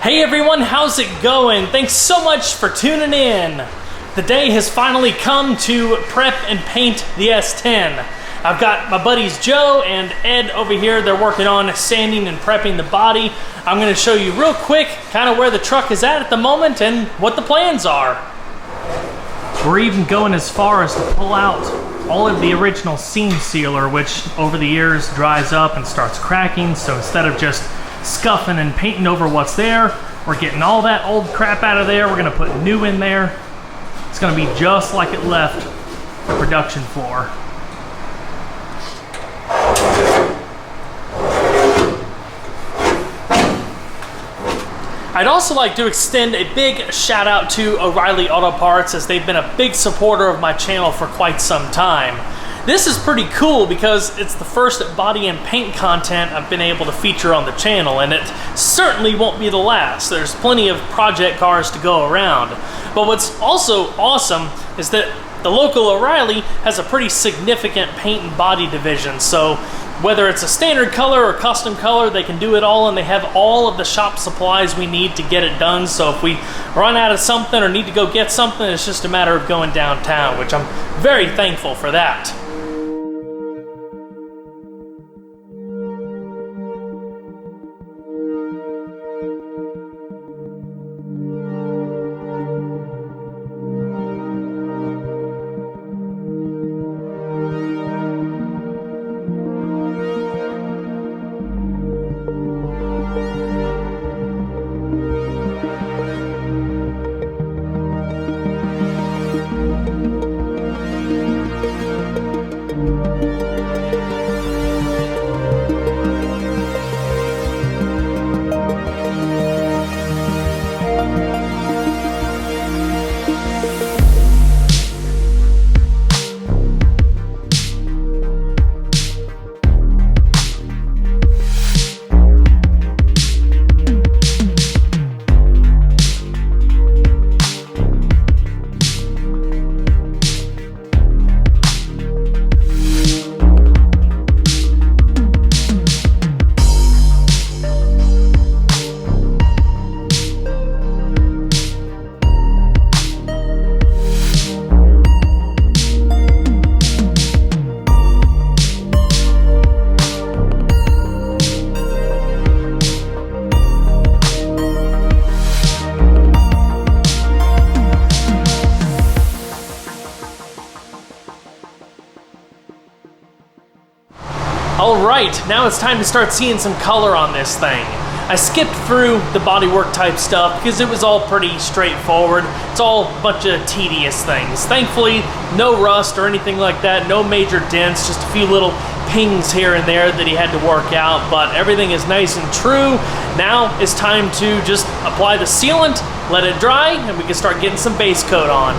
Hey everyone, how's it going? Thanks so much for tuning in. The day has finally come to prep and paint the S10. I've got my buddies Joe and Ed over here. They're working on sanding and prepping the body. I'm going to show you real quick kind of where the truck is at the moment and what the plans are. We're even going as far as to pull out all of the original seam sealer, which over the years dries up and starts cracking. So instead of just scuffing and painting over what's there, we're getting all that old crap out of there. We're gonna put new in there. It's gonna be just like it left the production floor. I'd also like to extend a big shout out to O'Reilly Auto Parts, as they've been a big supporter of my channel for quite some time. This is pretty cool because it's the first body and paint content I've been able to feature on the channel, and it certainly won't be the last. There's plenty of project cars to go around. But what's also awesome is that the local O'Reilly has a pretty significant paint and body division. So whether it's a standard color or custom color, they can do it all, and they have all of the shop supplies we need to get it done. So if we run out of something or need to go get something, it's just a matter of going downtown, which I'm very thankful for that. Alright, now it's time to start seeing some color on this thing. I skipped through the bodywork type stuff because it was all pretty straightforward. It's all a bunch of tedious things. Thankfully, no rust or anything like that, no major dents, just a few little pings here and there that he had to work out, but everything is nice and true. Now it's time to just apply the sealant, let it dry, and we can start getting some base coat on.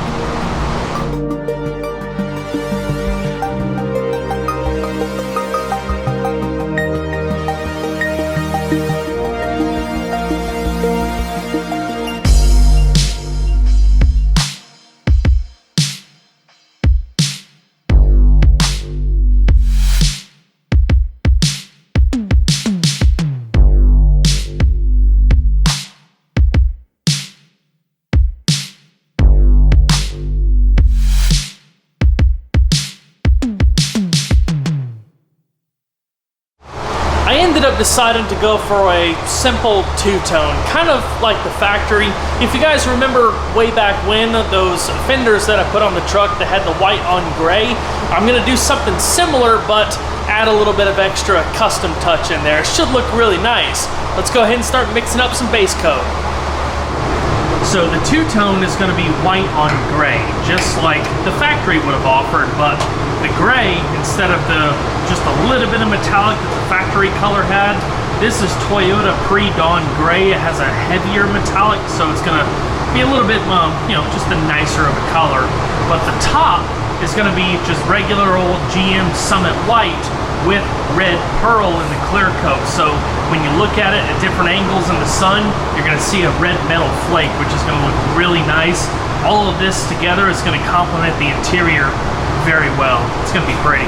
I ended up deciding to go for a simple two-tone, kind of like the factory. If you guys remember way back when, those fenders that I put on the truck that had the white on gray, I'm gonna do something similar, but add a little bit of extra custom touch in there. It should look really nice. Let's go ahead and start mixing up some base coat. So the two-tone is going to be white on gray, just like the factory would have offered, but the gray, instead of just a little bit of metallic that the factory color had, this is Toyota pre-dawn gray. It has a heavier metallic, so it's going to be a little bit, just a nicer of a color. But the top is going to be just regular old GM Summit white with red pearl in the clear coat. So when you look at it at different angles in the sun, you're going to see a red metal flake, which is going to look really nice. All of this together is going to complement the interior very well. It's going to be pretty.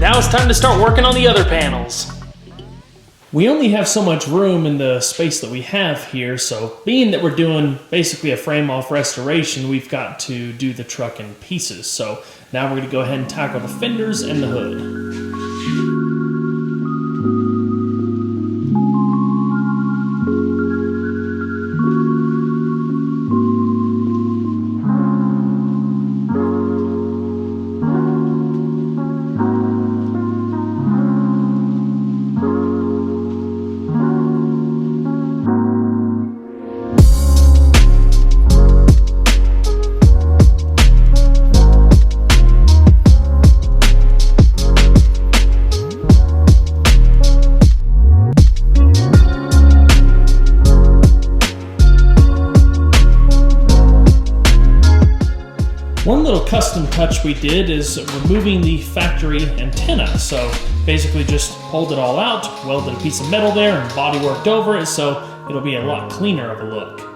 Now it's time to start working on the other panels. We only have so much room in the space that we have here, so being that we're doing basically a frame-off restoration, we've got to do the truck in pieces. So now we're going to go ahead and tackle the fenders and the hood. One little custom touch we did is removing the factory antenna. So basically just pulled it all out, welded a piece of metal there and body worked over it, so it'll be a lot cleaner of a look.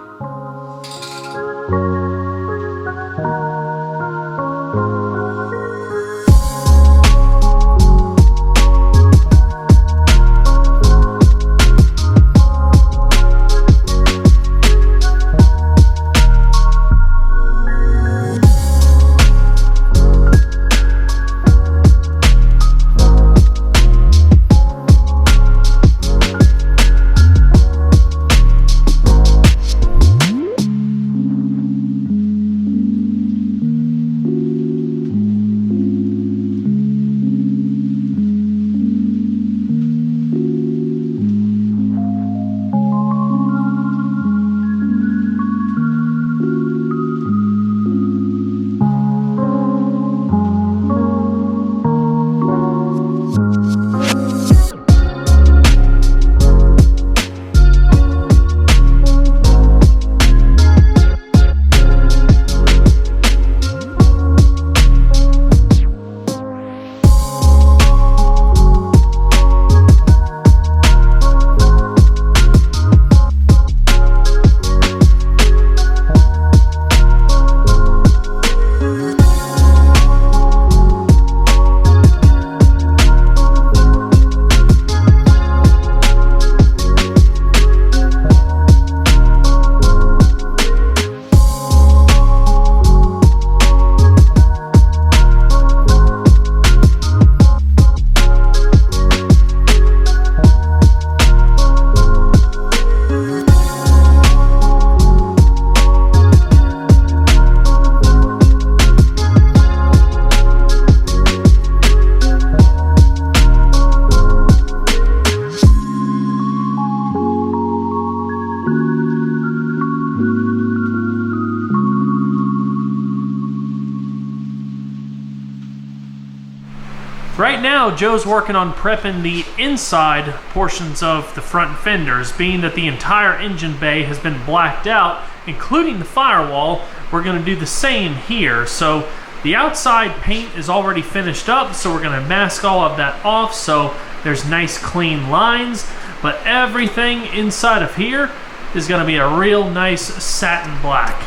Right now, Joe's working on prepping the inside portions of the front fenders. Being that the entire engine bay has been blacked out, including the firewall, we're going to do the same here. So the outside paint is already finished up, so we're going to mask all of that off so there's nice clean lines. But everything inside of here is going to be a real nice satin black.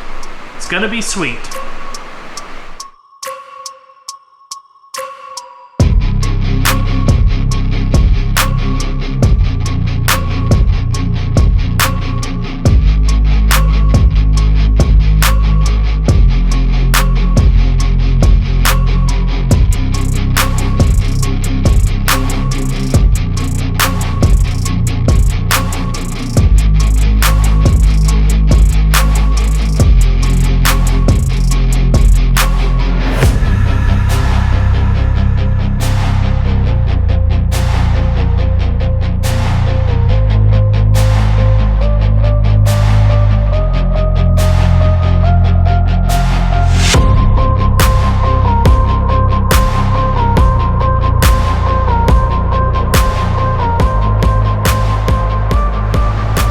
It's going to be sweet.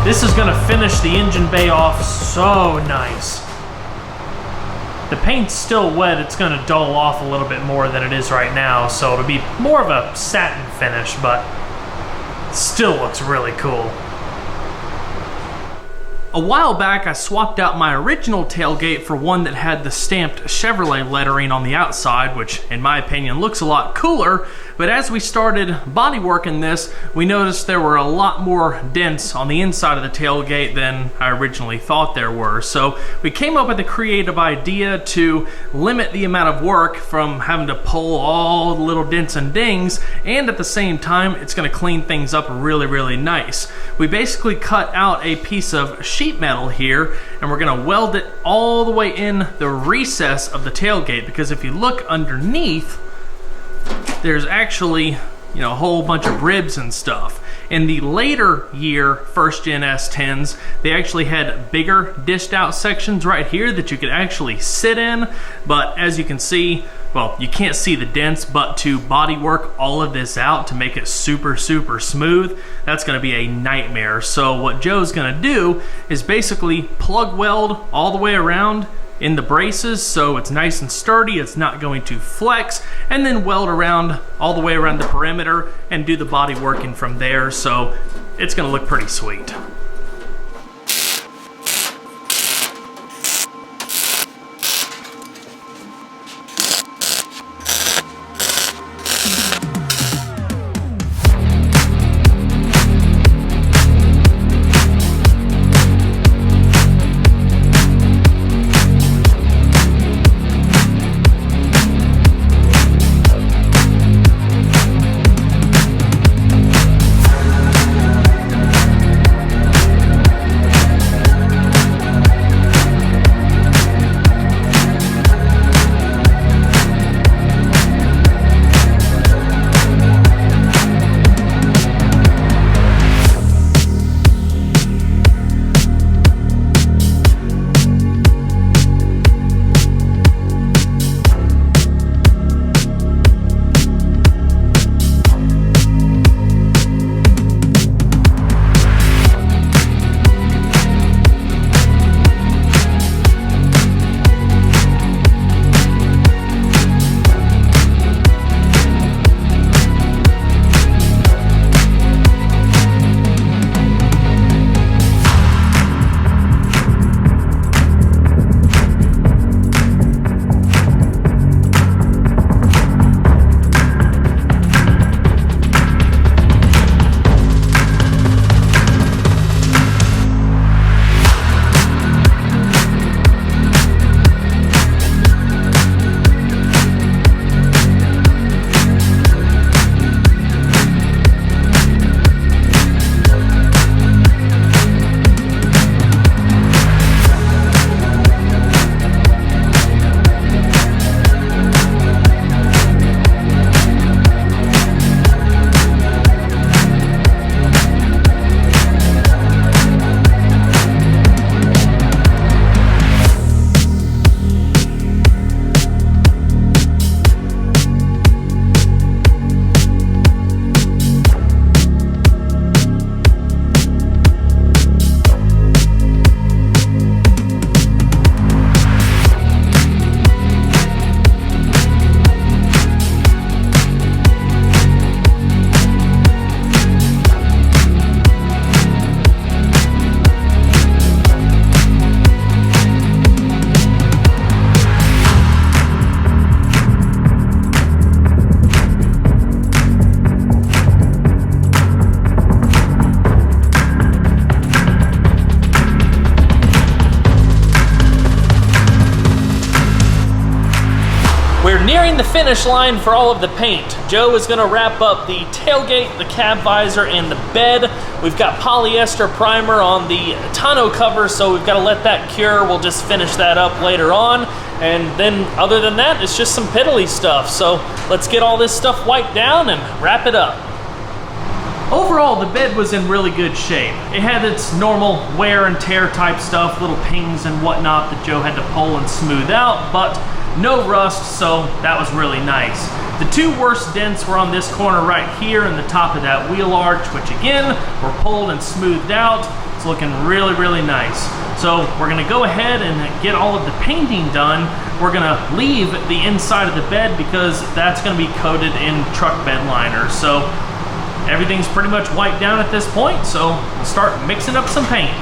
This is going to finish the engine bay off so nice. The paint's still wet, it's going to dull off a little bit more than it is right now, so it'll be more of a satin finish, but it still looks really cool. A while back, I swapped out my original tailgate for one that had the stamped Chevrolet lettering on the outside, which in my opinion looks a lot cooler, But as we started bodyworking this, we noticed there were a lot more dents on the inside of the tailgate than I originally thought there were. So we came up with a creative idea to limit the amount of work from having to pull all the little dents and dings, and at the same time, it's gonna clean things up really, really nice. We basically cut out a piece of sheet metal here, and we're gonna weld it all the way in the recess of the tailgate, because if you look underneath, there's actually, you know, a whole bunch of ribs and stuff. In the later year first gen S10s, they actually had bigger dished out sections right here that you could actually sit in, but as you can see, well, you can't see the dents, but to body work all of this out to make it super, super smooth, that's gonna be a nightmare. So what Joe's gonna do is basically plug weld all the way around in the braces so it's nice and sturdy, it's not going to flex, and then weld around all the way around the perimeter and do the body working from there, so it's gonna look pretty sweet. the finish line for all of the paint. Joe is gonna wrap up the tailgate, the cab visor, and the bed. We've got polyester primer on the tonneau cover, so we've gotta let that cure. We'll just finish that up later on. And then other than that, it's just some piddly stuff. So let's get all this stuff wiped down and wrap it up. Overall, the bed was in really good shape. It had its normal wear and tear type stuff, little pings and whatnot that Joe had to pull and smooth out, but no rust, so that was really nice. The two worst dents were on this corner right here and the top of that wheel arch, which again, were pulled and smoothed out. It's looking really, really nice. So we're gonna go ahead and get all of the painting done. We're gonna leave the inside of the bed because that's gonna be coated in truck bed liner. So everything's pretty much wiped down at this point, so we'll start mixing up some paint.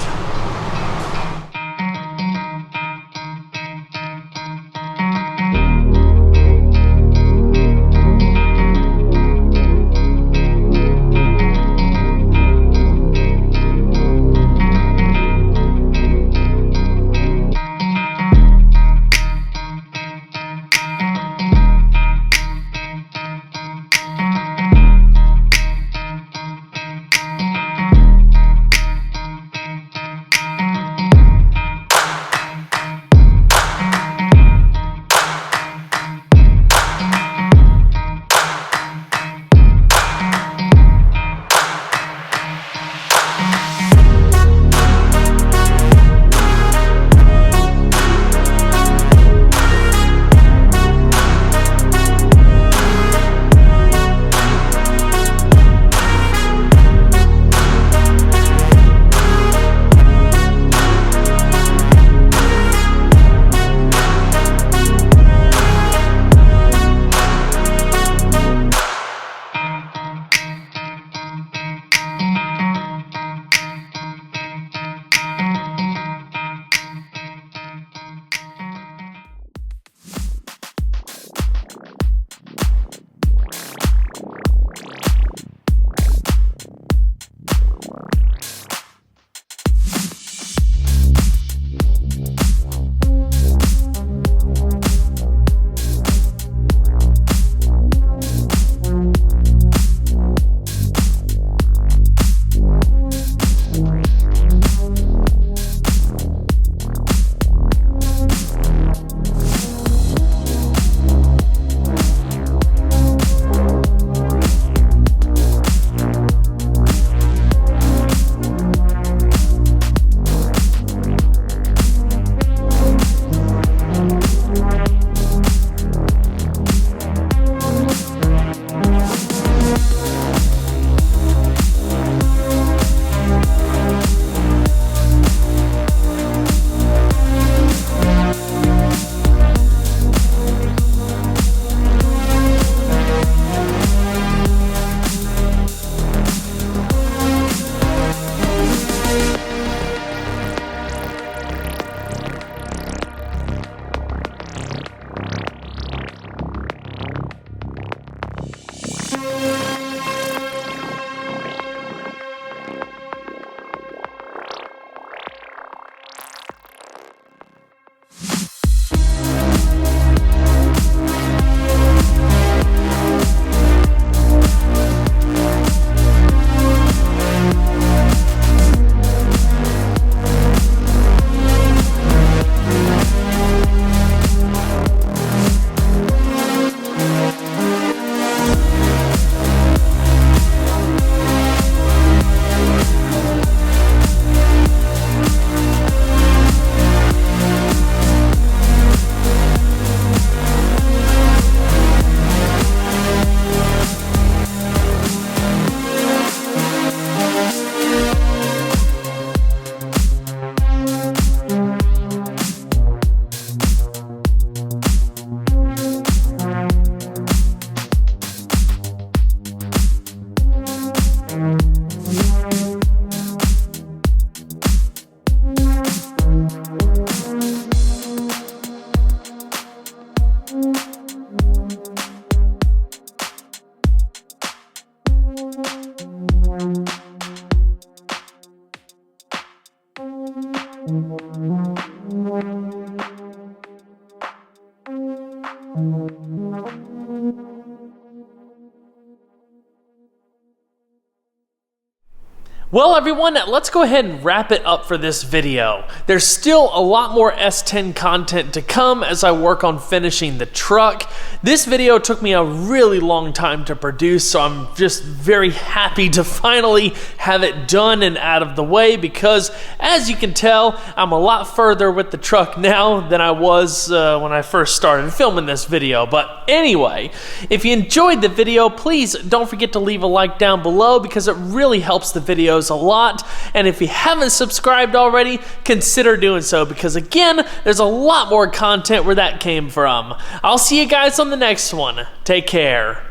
Well, everyone, let's go ahead and wrap it up for this video. There's still a lot more S10 content to come as I work on finishing the truck. This video took me a really long time to produce, so I'm just very happy to finally have it done and out of the way because, as you can tell, I'm a lot further with the truck now than I was when I first started filming this video. But anyway, if you enjoyed the video, please don't forget to leave a like down below because it really helps the videos a lot. And if you haven't subscribed already, consider doing so because, again, there's a lot more content where that came from. I'll see you guys on the next one. Take care.